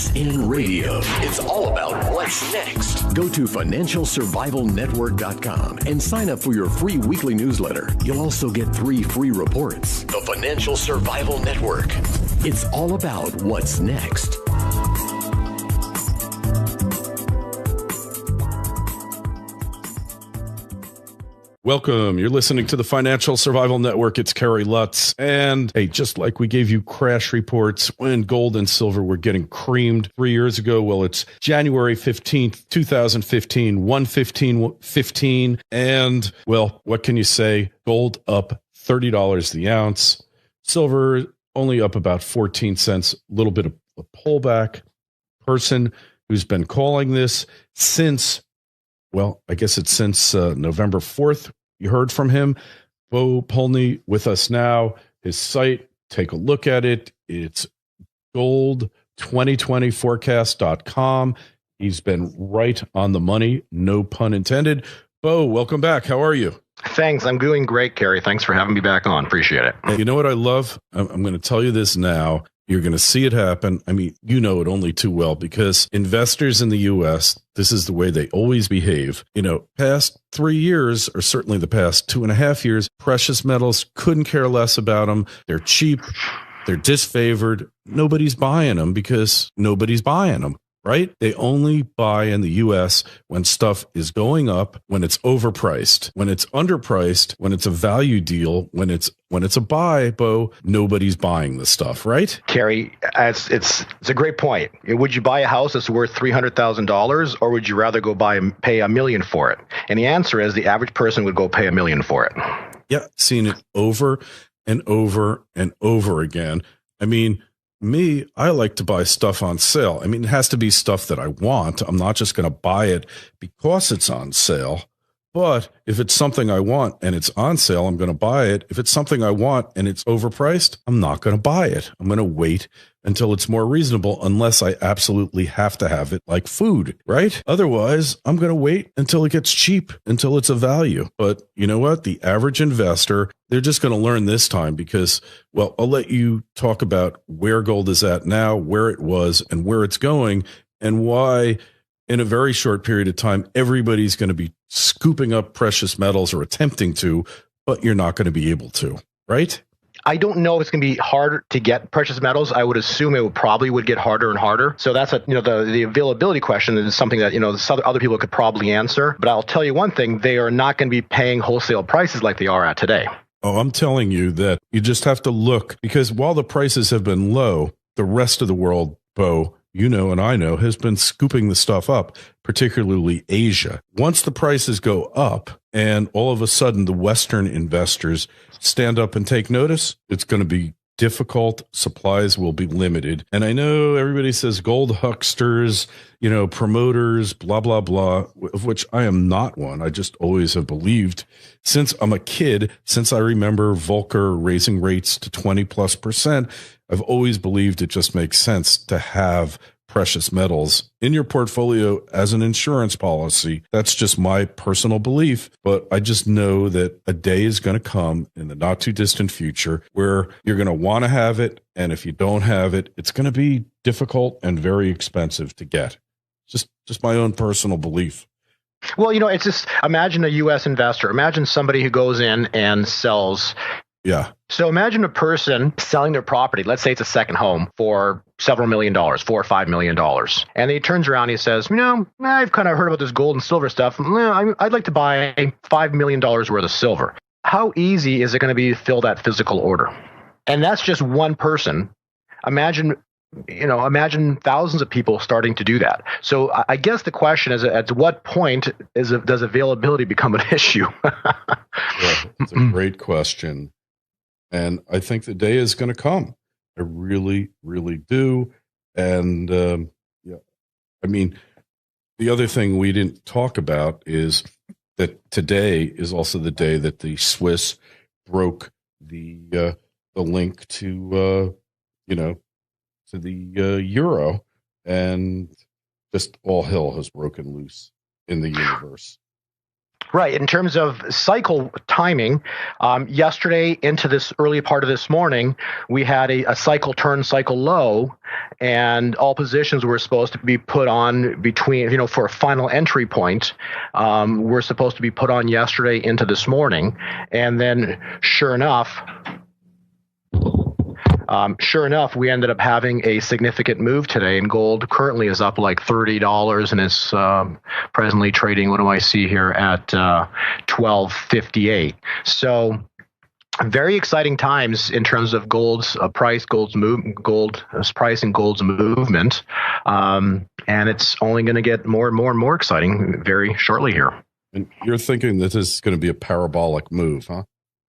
Business in radio. It's all about what's next. Go to financialsurvivalnetwork.com and sign up for your free weekly newsletter. You'll also get 3 free reports. The Financial Survival Network. It's all about what's next. Welcome. You're listening to the Financial Survival Network. It's Kerry Lutz. And hey, just like we gave you crash reports when gold and silver were getting creamed 3 years ago, well, it's January 15th, 2015, 1:15:15. And, well, what can you say? Gold up $30 the ounce. Silver only up about 14 cents, a little bit of a pullback. Person who's been calling this since, well, I guess it's since November 4th. You heard from him. Bo Polnny with us now. His site, take a look at it. It's gold2020forecast.com. He's been right on the money, no pun intended. Bo, welcome back. How are you? Thanks. I'm doing great, Kerry. Thanks for having me back on. Appreciate it. You know what I love? I'm going to tell you this now. You're going to see it happen. I mean, you know it only too well because investors in the U.S., this is the way they always behave. You know, past 3 years, or certainly the past 2.5 years, precious metals couldn't care less about them. They're cheap. They're disfavored. Nobody's buying them because nobody's buying them. Right? They only buy in the U.S. when stuff is going up, when it's overpriced, when it's underpriced, when it's a value deal, when it's a buy, Bo, nobody's buying the stuff, right? Kerry, it's a great point. Would you buy a house that's worth $300,000 or would you rather go pay $1 million for it? And the answer is the average person would go pay $1 million for it. Yeah, seen it over and over and over again. I mean, me, I like to buy stuff on sale. I mean, it has to be stuff that I want. I'm not just going to buy it because it's on sale. But if it's something I want and it's on sale, I'm going to buy it. If it's something I want and it's overpriced, I'm not going to buy it. I'm going to wait until it's more reasonable unless I absolutely have to have it like food, right? Otherwise, I'm going to wait until it gets cheap, until it's a value. But you know what? The average investor, they're just going to learn this time because, well, I'll let you talk about where gold is at now, where it was, and where it's going, and why in a very short period of time, everybody's going to be scooping up precious metals or attempting to, but you're not going to be able to, right? I don't know if it's going to be hard to get precious metals. I would assume it would probably get harder and harder. So that's the availability question is something that, other people could probably answer. But I'll tell you one thing, they are not going to be paying wholesale prices like they are at today. Oh, I'm telling you that you just have to look because while the prices have been low, the rest of the world, Bo, you know, and I know, has been scooping the stuff up, particularly Asia. Once the prices go up and all of a sudden the Western investors stand up and take notice, it's going to be difficult. Supplies will be limited. And I know everybody says gold hucksters, promoters, blah, blah, blah, of which I am not one. I just always have believed since I'm a kid, since I remember Volcker raising rates to 20+%, I've always believed it just makes sense to have precious metals in your portfolio as an insurance policy. That's just my personal belief, but I just know that a day is going to come in the not too distant future where you're going to want to have it. And if you don't have it, it's going to be difficult and very expensive to get. Just my own personal belief. Well, it's just imagine a U.S. investor. Imagine somebody who goes in and sells. Yeah. So imagine a person selling their property. Let's say it's a second home for several $1 million, $4 or $5 million. And he turns around and he says, I've kind of heard about this gold and silver stuff. I'd like to buy $5 million worth of silver. How easy is it going to be to fill that physical order? And that's just one person. Imagine thousands of people starting to do that. So I guess the question is, at what point does availability become an issue? Yeah, it's a great question. And I think the day is going to come. I really, really do. And the other thing we didn't talk about is that today is also the day that the Swiss broke the link to the euro, and just all hell has broken loose in the universe. Right. In terms of cycle timing, yesterday into this early part of this morning, we had a cycle turn, cycle low, and all positions were supposed to be put on between, for a final entry point, were supposed to be put on yesterday into this morning. And then sure enough, we ended up having a significant move today, and gold currently is up like $30 and is presently trading, what do I see here, at $12.58. So very exciting times in terms of gold's price, gold's price and gold's movement. And it's only going to get more and more and more exciting very shortly here. And you're thinking that this is going to be a parabolic move, huh?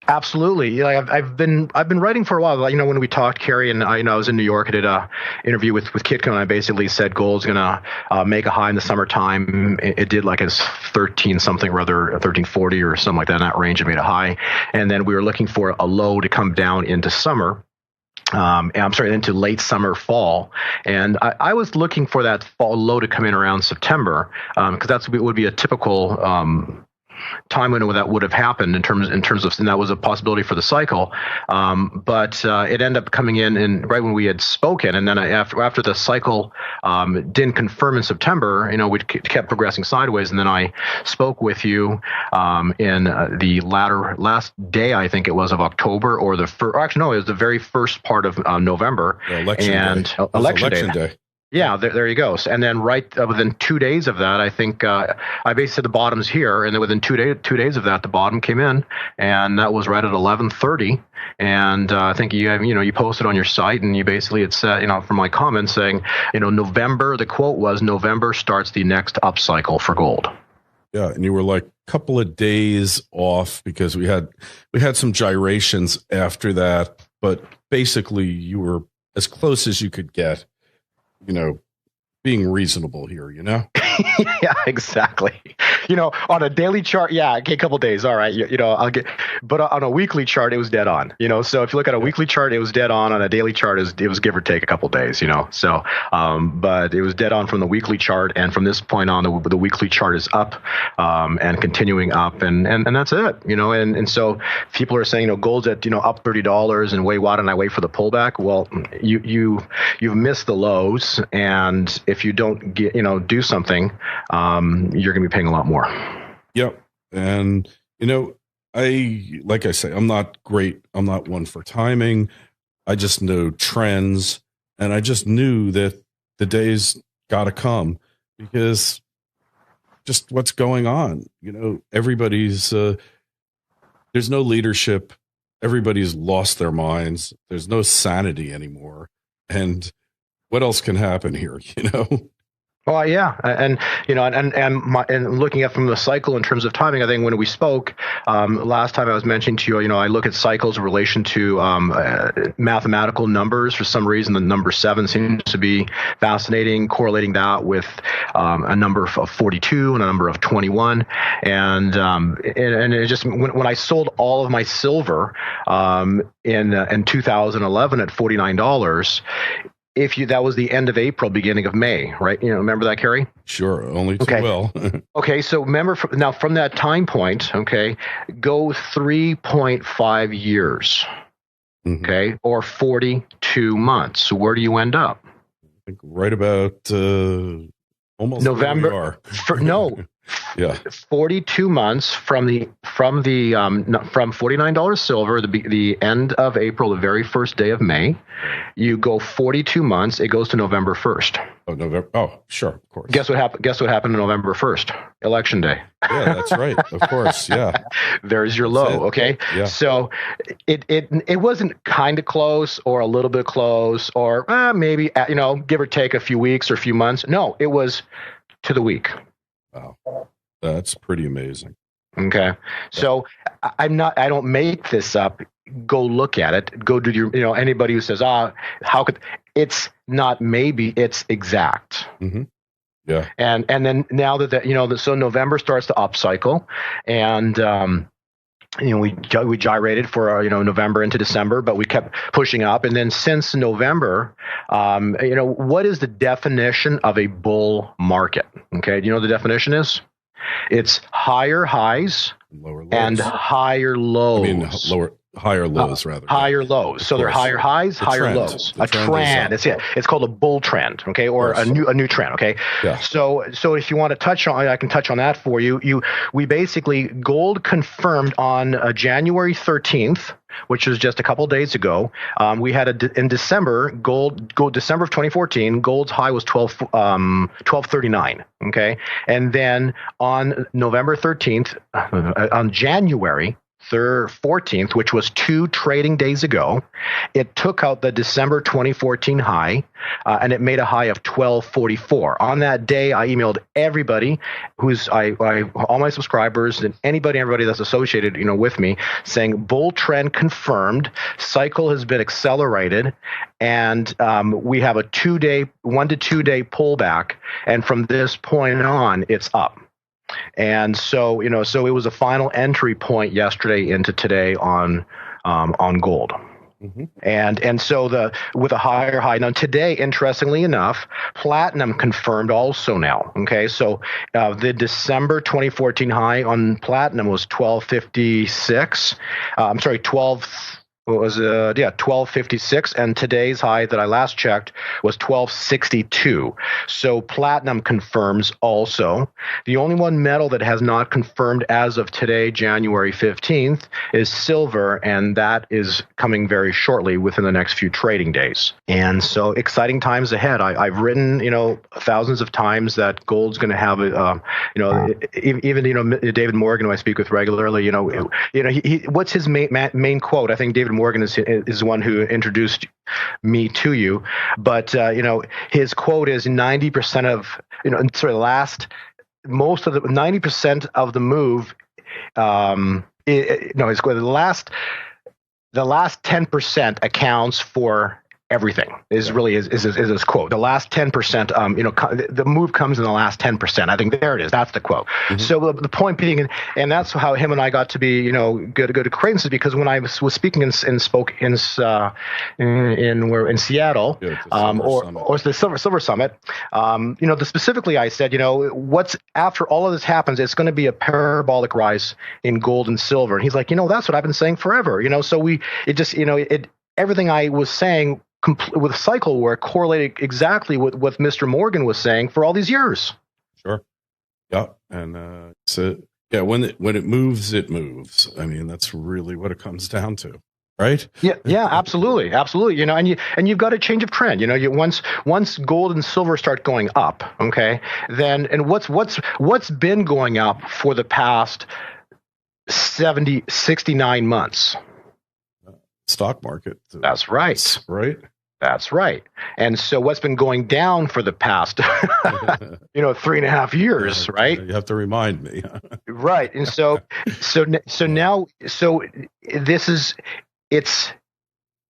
Absolutely. I've been writing for a while. When we talked, Kerry, and I was in New York, I did a interview with Kitco, and I basically said gold's going to make a high in the summertime. It did like it's 13 something or other, 1340 or something like that in that range. It made a high, and then we were looking for a low to come down into summer. Into late summer, fall. And I was looking for that fall low to come in around September, because that's would be a typical time window that would have happened in terms of, and that was a possibility for the cycle. But it ended up coming in right when we had spoken. And then after the cycle didn't confirm in September, we kept progressing sideways. And then I spoke with you in the last day, I think it was, of October, or it was the very first part of November. Election day. Yeah, there you go. And then within 2 days of that, I think I basically said the bottom's here, and then within 2 days of that, the bottom came in, and that was right at 11:30. And I think you posted on your site, and you basically had said, from my comments saying, November. The quote was, "November starts the next upcycle for gold." Yeah, and you were like a couple of days off because we had some gyrations after that, but basically you were as close as you could get. Being reasonable here, Yeah, exactly. On a daily chart, a couple of days, all right. I'll get, but on a weekly chart, it was dead on. So if you look at a weekly chart, it was dead on. On a daily chart, it was give or take a couple of days. So, but it was dead on from the weekly chart, and from this point on, the weekly chart is up, and continuing up, and that's it. And so people are saying, gold's at up $30, and why don't I wait for the pullback? Well, you've missed the lows, and if you don't do something, you're going to be paying a lot more. Yep. And, like I say, I'm not great. I'm not one for timing. I just know trends. And I just knew that the day's got to come because just what's going on, everybody's, there's no leadership. Everybody's lost their minds. There's no sanity anymore. And what else can happen here, Well, yeah, and looking at from the cycle in terms of timing, I think when we spoke last time, I was mentioning to you, I look at cycles in relation to mathematical numbers. For some reason, the number 7 seems to be fascinating, correlating that with a number of 42 and a number of 21, and it just when I sold all of my silver in 2011 at $49. That was the end of April, beginning of May, right? Remember that, Kerry? Sure, only too well. Okay, so remember now from that time point, okay, go 3.5 years, okay, or 42 months. So where do you end up? I think right about almost November. Yeah, 42 months from $49 silver, the end of April, the very first day of May. You go 42 months. It goes to November 1st. Oh, November. Oh, sure, of course. Guess what happened on November 1st? Election day. Yeah, that's right. Of course. Yeah. There's your low. Okay. Yeah. So it wasn't kind of close or a little bit close or maybe give or take a few weeks or a few months. No, it was to the week. Wow. That's pretty amazing. Okay. So I don't make this up. Go look at it. Go do your, anybody who says, how could, it's not maybe, it's exact. Mm-hmm. Yeah. And then now so November starts to upcycle, and, we gyrated for, November into December, but we kept pushing up. And then since November, what is the definition of a bull market? Okay. Do you know what the definition is? It's higher highs Lower lows. and higher lows. I mean, higher lows rather. Higher lows. So they're higher highs, higher lows. A trend. It's called a bull trend, okay, or a new trend, okay. Yeah. So if you want to touch on, I can touch on that for you. We basically, gold confirmed on January 13th, which was just a couple of days ago. We had in December, December of 2014, gold's high was 1239. Okay, and then on November 13th, on January 14th, which was 2 trading days ago, it took out the December 2014 high, and it made a high of 1244. On that day, I emailed everybody all my subscribers and everybody that's associated, with me, saying bull trend confirmed, cycle has been accelerated, and we have a 1 to 2 day pullback, and from this point on, it's up. And so, so it was a final entry point yesterday into today on gold. Mm-hmm. And so with a higher high. Now today, interestingly enough, platinum confirmed also now. Okay. So the December 2014 high on platinum was 1256. 1256, and today's high that I last checked was 1262. So platinum confirms also. The only one metal that has not confirmed as of today, January 15th, is silver, and that is coming very shortly within the next few trading days. And so exciting times ahead. I've written, thousands of times that gold's going to have even David Morgan, who I speak with regularly, what's his main quote? I think David Morgan is the one who introduced me to you, but his quote is 90% of most of the 90% of the move. His quote, the last 10% accounts for everything is his quote. The last 10%, the move comes in the last 10%. I think there it is. That's the quote. Mm-hmm. So the point being, and that's how him and I got to be, good acquaintances, because when I was speaking in Seattle, or the Silver Summit, specifically I said, what's after all of this happens, it's going to be a parabolic rise in gold and silver. And he's like, that's what I've been saying forever. So everything I was saying with cycle work correlated exactly with what Mr. Morgan was saying for all these years. Sure. Yeah. And when it moves, it moves. I mean, that's really what it comes down to, right? Yeah, absolutely. Absolutely. And you've got a change of trend. Once gold and silver start going up, okay, then, and what's been going up for the past 69 months? Stock market. That's right. Right. That's right. And so what's been going down for the past, 3.5 years, right? You have to remind me. Right. And so now this is, it's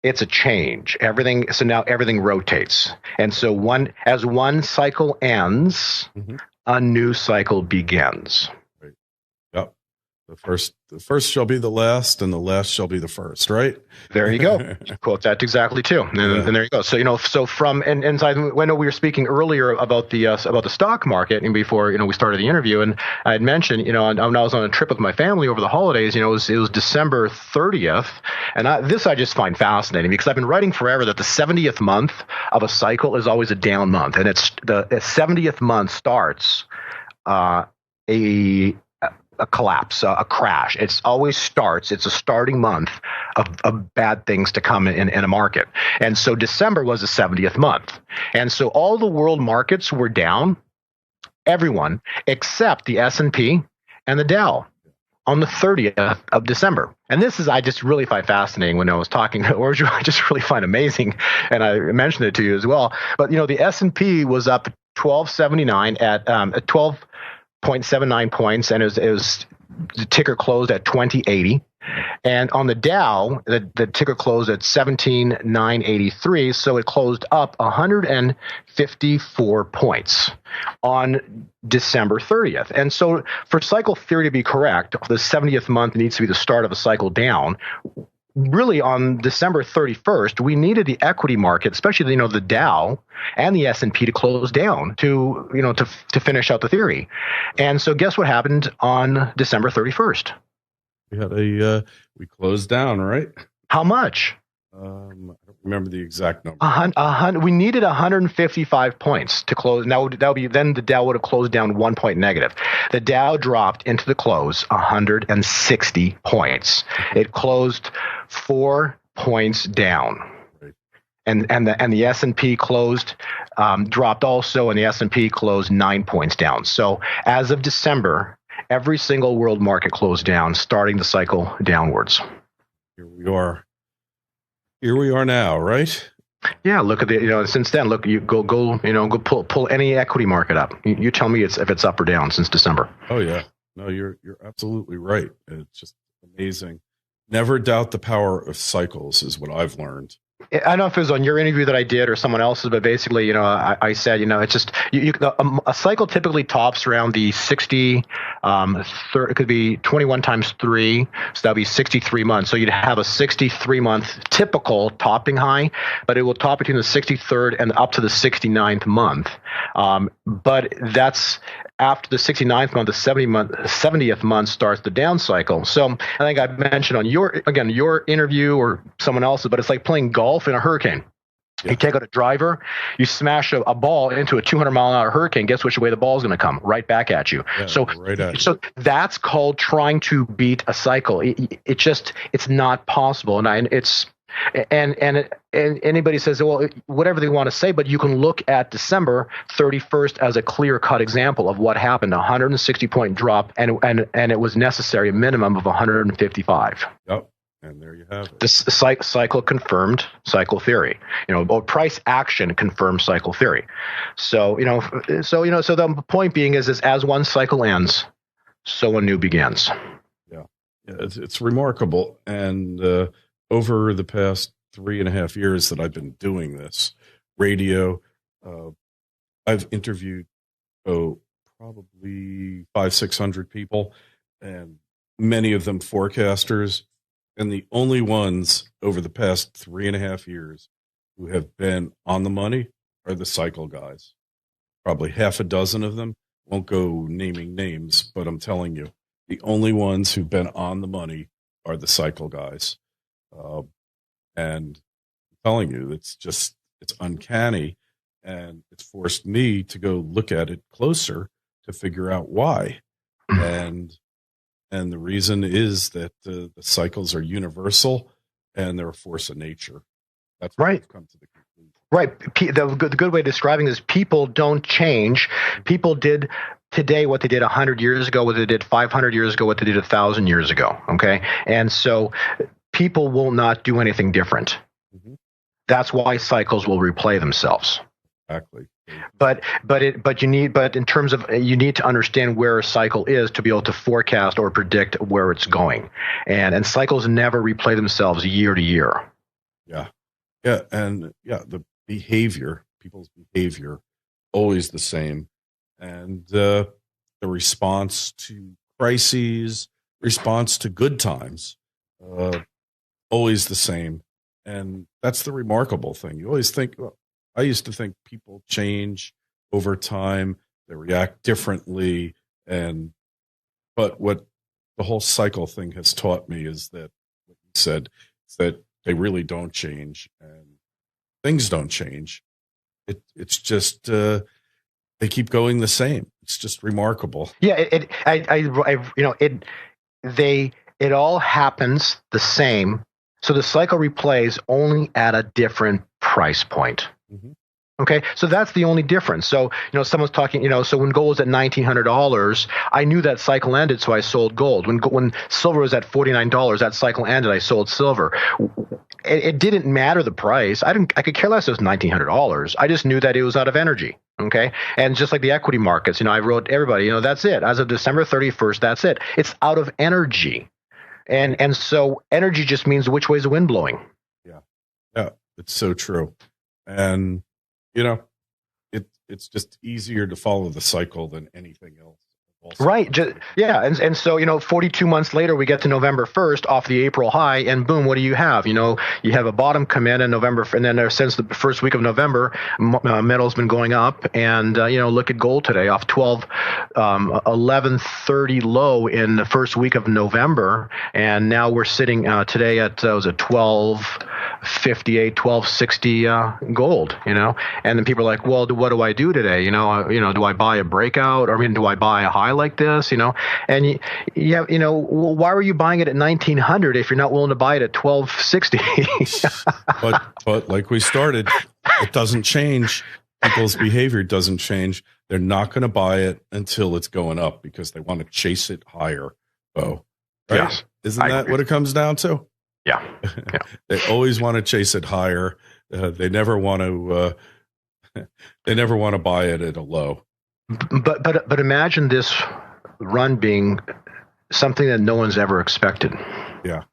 a change. Now everything rotates. And so as one cycle ends, mm-hmm. a new cycle begins. Right. Yep. The first shall be the last, and the last shall be the first, right? There you go. Quote that exactly too. And there you go. So I know we were speaking earlier about the stock market, and before we started the interview, and I had mentioned when I was on a trip with my family over the holidays, it was December 30th, and I just find fascinating, because I've been writing forever that the 70th month of a cycle is always a down month, and it's the 70th month starts a collapse, a crash. It's a starting month of bad things to come in a market. And so December was the 70th month. And so all the world markets were down, everyone except the S&P and the Dow on the 30th of December. And I just really find fascinating when I was talking, or I just really find amazing. And I mentioned it to you as well. But, the S&P was up 1279 at 12.79 points, and it was the ticker closed at 2080. And on the Dow, the ticker closed at 17,983, so it closed up 154 points on December 30th. And so for cycle theory to be correct, the 70th month needs to be the start of a cycle down. really on December 31st, we needed the equity market, especially the Dow and the S&P, to close down to finish out the theory. And so guess what happened on December 31st? We closed down, right? How much? I don't remember the exact number. We needed 155 points to close. Now then the Dow would have closed down 1 point negative. The Dow dropped into the close 160 points. It closed 4 points down. Right. And the S&P dropped also, and the S&P closed 9 points down. So as of December, every single world market closed down, starting the cycle downwards. Here we are now, right? Yeah, look at since then, look, you go pull any equity market up. You tell me if it's up or down since December. Oh yeah. No, you're absolutely right. It's just amazing. Never doubt the power of cycles is what I've learned. I don't know if it was on your interview that I did or someone else's, but basically, I said, it's just a cycle typically tops around the 60. It could be 21 times 3, so that'd be 63 months. So you'd have a 63-month typical topping high, but it will top between the 63rd and up to the 69th month. But that's after the 69th month, the 70th month starts the down cycle. So I think I mentioned on your interview or someone else's, but it's like playing golf in a hurricane. Yeah. You take out a driver, you smash a ball into a 200-mile-an-hour hurricane. Guess which way the ball's going to come? Right back at you. Yeah, so that's called trying to beat a cycle. It's not possible, and anybody says, well, whatever they want to say, but you can look at December 31st as a clear-cut example of what happened. 160-point drop, and it was necessary a minimum of 155. Yep. And there you have it. This cycle confirmed cycle theory. Or price action confirmed cycle theory. So the point being is as one cycle ends, so a new begins. Yeah, it's remarkable. And over the past 3.5 years that I've been doing this radio, I've interviewed probably 500-600 people, and many of them forecasters. And the only ones over the past 3.5 years who have been on the money are the cycle guys. Probably half a dozen of them. Won't go naming names, but I'm telling you, the only ones who've been on the money are the cycle guys. And I'm telling you, it's uncanny, and it's forced me to go look at it closer to figure out why. And the reason is that the cycles are universal and they're a force of nature. That's what I've come to the conclusion. Right. The good way of describing this, people don't change. People did today what they did 100 years ago, what they did 500 years ago, what they did 1,000 years ago. Okay. And so people will not do anything different. Mm-hmm. That's why cycles will replay themselves. Exactly. But in terms of, you need to understand where a cycle is to be able to forecast or predict where it's going, and cycles never replay themselves year to year. Yeah, and the people's behavior, always the same, and the response to crises, response to good times, always the same, and that's the remarkable thing. You always think. I used to think people change over time, they react differently, but what the whole cycle thing has taught me is that what you said is that they really don't change, and things don't change. It's just they keep going the same. It's just remarkable. Yeah, it all happens the same. So the cycle replays only at a different price point. Mm-hmm. Okay, so that's the only difference. So, someone's talking, so when gold was at $1,900, I knew that cycle ended, so I sold gold. When silver was at $49, that cycle ended, I sold silver. It didn't matter the price. I could care less if it was $1,900. I just knew that it was out of energy. Okay, and just like the equity markets, I wrote everybody, that's it. As of December 31st, that's it. It's out of energy. And so energy just means which way is the wind blowing. Yeah, it's so true. And, it's just easier to follow the cycle than anything else. Also. Right. Yeah. And so, 42 months later, we get to November 1st off the April high, and boom, what do you have? You have a bottom come in November, and then since the first week of November, metal's been going up. And, look at gold today off 1130 low in the first week of November. And now we're sitting today at, was it 1258, 1260 gold, and then people are like, well, what do I do today? Do I buy a breakout? Do I buy a high like this, and why were you buying it at 1900 if you're not willing to buy it at 1260? but like we started, it doesn't change. People's behavior doesn't change. They're not going to buy it until it's going up because they want to chase it higher. Oh, right? Yes. Isn't that what it comes down to? Yeah. They always want to chase it higher. They never want to. They never want to buy it at a low. But imagine this run being something that no one's ever expected. Yeah.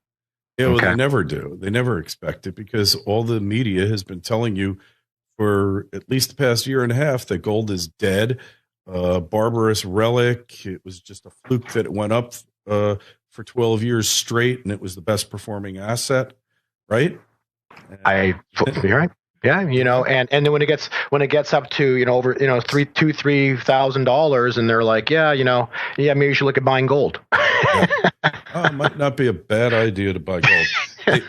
Well, they never do. They never expect it because all the media has been telling you for at least the past year and a half that gold is dead, barbarous relic. It was just a fluke that it went up for 12 years straight, and it was the best performing asset, right? You're right. Yeah, and then when it gets up to over $3,000, and they're like, maybe you should look at buying gold. It might not be a bad idea to buy gold. Hey,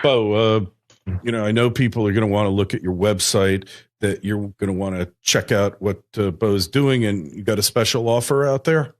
Bo, I know people are going to want to look at your website, that you're going to want to check out what Bo's doing, and you got a special offer out there.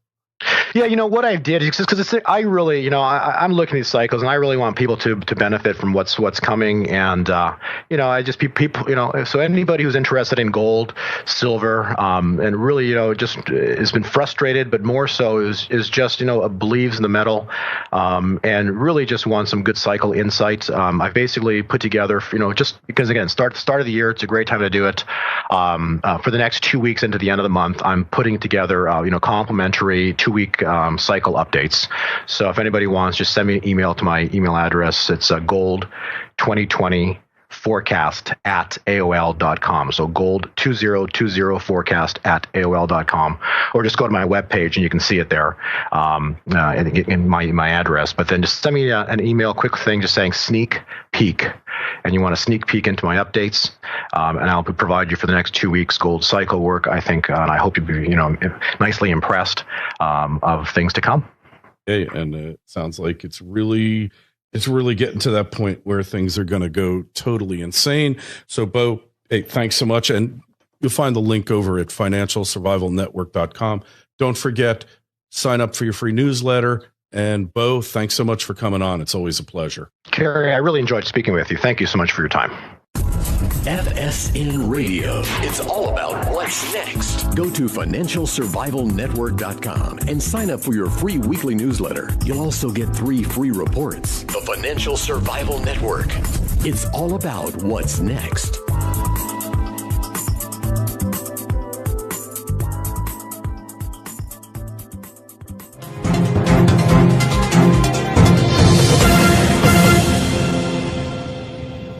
Yeah, what I did is because I really, I'm looking at these cycles, and I really want people to benefit from what's coming, and I just people, so anybody who's interested in gold, silver, and really, just has been frustrated, but more so is just believes in the metal, and really just wants some good cycle insights. I basically put together, just because again, start of the year, it's a great time to do it. For the next 2 weeks into the end of the month, I'm putting together, complimentary 2-week cycle updates. So if anybody wants, just send me an email to my email address. It's gold 2020 forecast at AOL.com. So gold 2020 forecast at AOL.com, or just go to my webpage and you can see it there in my address. But then just send me an email, quick thing, just saying sneak peek. And you want to sneak peek into my updates, and I'll provide you for the next 2 weeks gold cycle work. I think, and I hope you'll be, nicely impressed of things to come. Hey, and it sounds like it's really getting to that point where things are going to go totally insane. So, Bo, hey, thanks so much, and you'll find the link over at financialsurvivalnetwork.com. Don't forget, sign up for your free newsletter. And Bo, thanks so much for coming on. It's always a pleasure. Kerry, I really enjoyed speaking with you. Thank you so much for your time. FSN Radio. It's all about what's next. Go to financialsurvivalnetwork.com and sign up for your free weekly newsletter. You'll also get 3 free reports. The Financial Survival Network. It's all about what's next.